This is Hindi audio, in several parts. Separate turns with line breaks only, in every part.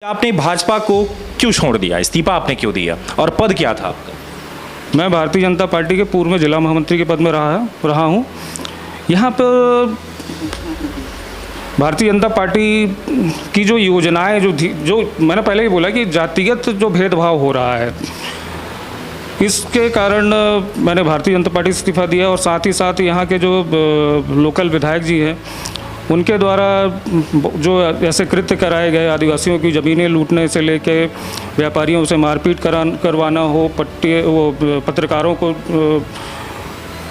आपने भाजपा को क्यों छोड़ दिया, इस्तीफा आपने क्यों दिया और पद क्या था आपका?
मैं भारतीय जनता पार्टी के पूर्व में जिला महामंत्री के पद में रहा हूँ। यहाँ पर भारतीय जनता पार्टी की जो योजनाएं जो मैंने पहले ही बोला कि जातिगत जो भेदभाव हो रहा है, इसके कारण मैंने भारतीय जनता पार्टी से इस्तीफा दिया। और साथ ही साथ यहाँ के जो लोकल विधायक जी हैं, उनके द्वारा जो ऐसे कृत्य कराए गए, आदिवासियों की ज़मीनें लूटने से लेके व्यापारियों से मारपीट करवाना हो, पत्रकारों को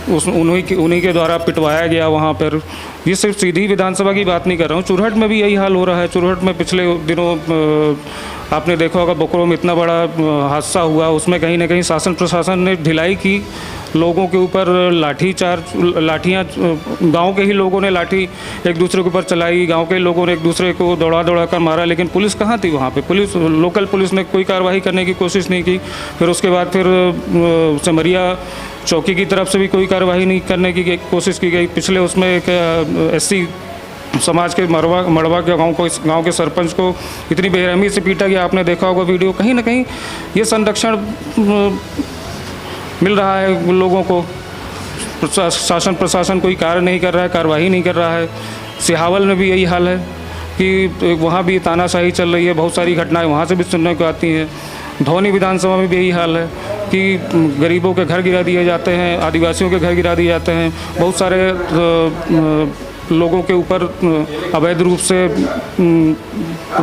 उन्हीं के द्वारा पिटवाया गया वहाँ पर। ये सिर्फ सीधी विधानसभा की बात नहीं कर रहा हूँ, चुरहट में भी यही हाल हो रहा है। चुरहट में पिछले दिनों आपने देखा होगा, बोकरो में इतना बड़ा हादसा हुआ, उसमें कहीं ना कहीं शासन प्रशासन ने ढिलाई की, लोगों के ऊपर लाठियाँ गांव के ही लोगों ने लाठी एक दूसरे के ऊपर चलाई, गांव के लोगों ने एक दूसरे को दौड़ा कर मारा। लेकिन पुलिस कहाँ थी वहाँ पे? लोकल पुलिस ने कोई कार्रवाई करने की कोशिश नहीं की। फिर उसके बाद सिमरिया चौकी की तरफ से भी कोई कार्रवाई नहीं करने की कोशिश की गई। पिछले उसमें एक एससी समाज के मड़वा के गांव के सरपंच को इतनी बेरहमी से पीटा गया, आपने देखा होगा वीडियो। कहीं ना कहीं ये संरक्षण मिल रहा है लोगों को, शासन प्रशासन कोई कार्य नहीं कर रहा है, कार्रवाई नहीं कर रहा है। सिहावल में भी यही हाल है कि वहाँ भी तानाशाही चल रही है, बहुत सारी घटनाएं वहाँ से भी सुनने को आती हैं। धौनी विधानसभा में भी यही हाल है कि गरीबों के घर गिरा दिए जाते हैं, आदिवासियों के घर गिरा दिए जाते हैं, बहुत सारे लोगों के ऊपर अवैध रूप से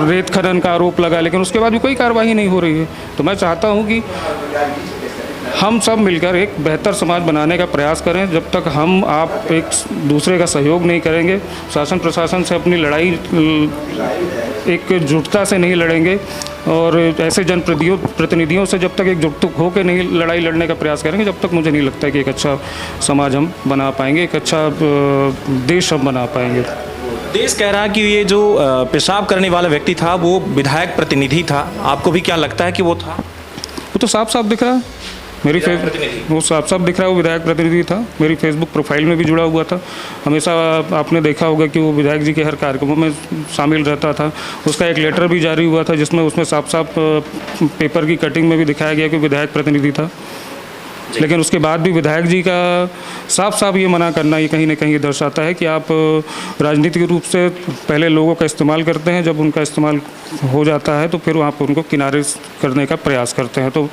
रेत खनन का आरोप लगा, लेकिन उसके बाद भी कोई कार्रवाई नहीं हो रही है। तो मैं चाहता हूँ कि हम सब मिलकर एक बेहतर समाज बनाने का प्रयास करें। जब तक हम आप एक दूसरे का सहयोग नहीं करेंगे, शासन प्रशासन से अपनी लड़ाई एकजुटता से नहीं लड़ेंगे और ऐसे जनप्रतिनिधियों से जब तक एकजुट होकर नहीं लड़ाई लड़ने का प्रयास करेंगे, जब तक मुझे नहीं लगता कि एक अच्छा समाज हम बना पाएंगे, एक अच्छा देश हम बना पाएंगे।
देश कह रहा है कि ये जो पेशाब करने वाला व्यक्ति था वो विधायक प्रतिनिधि था, आपको भी क्या लगता है कि वो था?
वो तो साफ साफ दिख रहा है, वो साफ साफ दिख रहा है, वो विधायक प्रतिनिधि था। मेरी फेसबुक प्रोफाइल में भी जुड़ा हुआ था। हमेशा आपने देखा होगा कि वो विधायक जी के हर कार्यक्रमों में शामिल रहता था। उसका एक लेटर भी जारी हुआ था जिसमें उसमें साफ साफ पेपर की कटिंग में भी दिखाया गया कि विधायक प्रतिनिधि था। लेकिन उसके बाद भी विधायक जी का साफ साफ ये मना करना, ये कहीं ना कहीं दर्शाता है कि आप राजनीतिक रूप से पहले लोगों का इस्तेमाल करते हैं, जब उनका इस्तेमाल हो जाता है तो फिर वहाँ पर उनको किनारे करने का प्रयास करते हैं। तो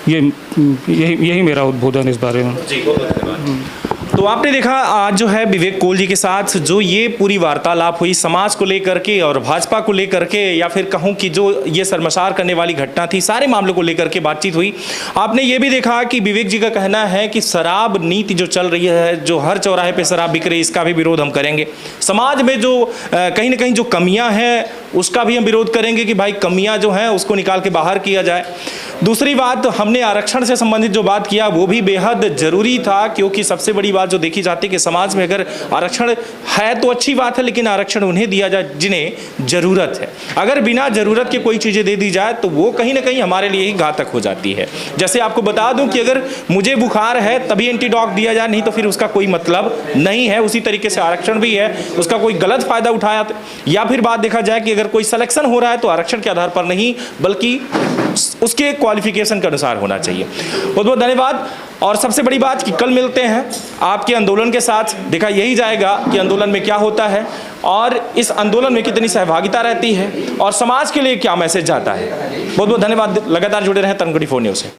यही मेरा उद्बोधन इस बारे में।
जी, बहुत धन्यवाद। तो आपने देखा आज जो है विवेक कोल जी के साथ जो ये पूरी वार्तालाप हुई समाज को लेकर के और भाजपा को लेकर के, या फिर कहूँ कि जो ये शर्मसार करने वाली घटना थी, सारे मामलों को लेकर के बातचीत हुई। आपने ये भी देखा कि विवेक जी का कहना है कि शराब नीति जो चल रही है, जो हर चौराहे पे शराब बिक रही है, इसका भी विरोध हम करेंगे। समाज में जो कहीं ना कहीं जो कमियां हैं उसका भी हम विरोध करेंगे कि भाई कमियां जो हैं उसको निकाल के बाहर किया जाए। दूसरी बात, हमने आरक्षण से संबंधित जो बात किया वो भी बेहद जरूरी था, क्योंकि सबसे बड़ी बात जो देखी जाती है कि समाज में अगर आरक्षण है तो अच्छी बात है, लेकिन आरक्षण उन्हें दिया जाए जिन्हें जरूरत है। अगर बिना जरूरत के कोई चीजें दे दी जाए तो वो कहीं ना कहीं हमारे लिए ही घातक हो जाती है। जैसे आपको बता दूं कि अगर मुझे बुखार है तभी एंटीडॉक दिया जाए, नहीं तो फिर उसका कोई मतलब नहीं है। उसी तरीके से आरक्षण भी है, उसका कोई गलत फायदा उठाया या फिर बात देखा जाए कि अगर कोई सिलेक्शन हो रहा है तो आरक्षण के आधार पर नहीं बल्कि उसके क्वालिफिकेशन के अनुसार होना चाहिए। बहुत बहुत धन्यवाद। और सबसे बड़ी बात कि कल मिलते हैं आपके आंदोलन के साथ, देखा यही जाएगा कि आंदोलन में क्या होता है और इस आंदोलन में कितनी सहभागिता रहती है और समाज के लिए क्या मैसेज जाता है। बहुत बहुत धन्यवाद। लगातार जुड़े रहें तनगढ़ी 4 न्यूज़ से।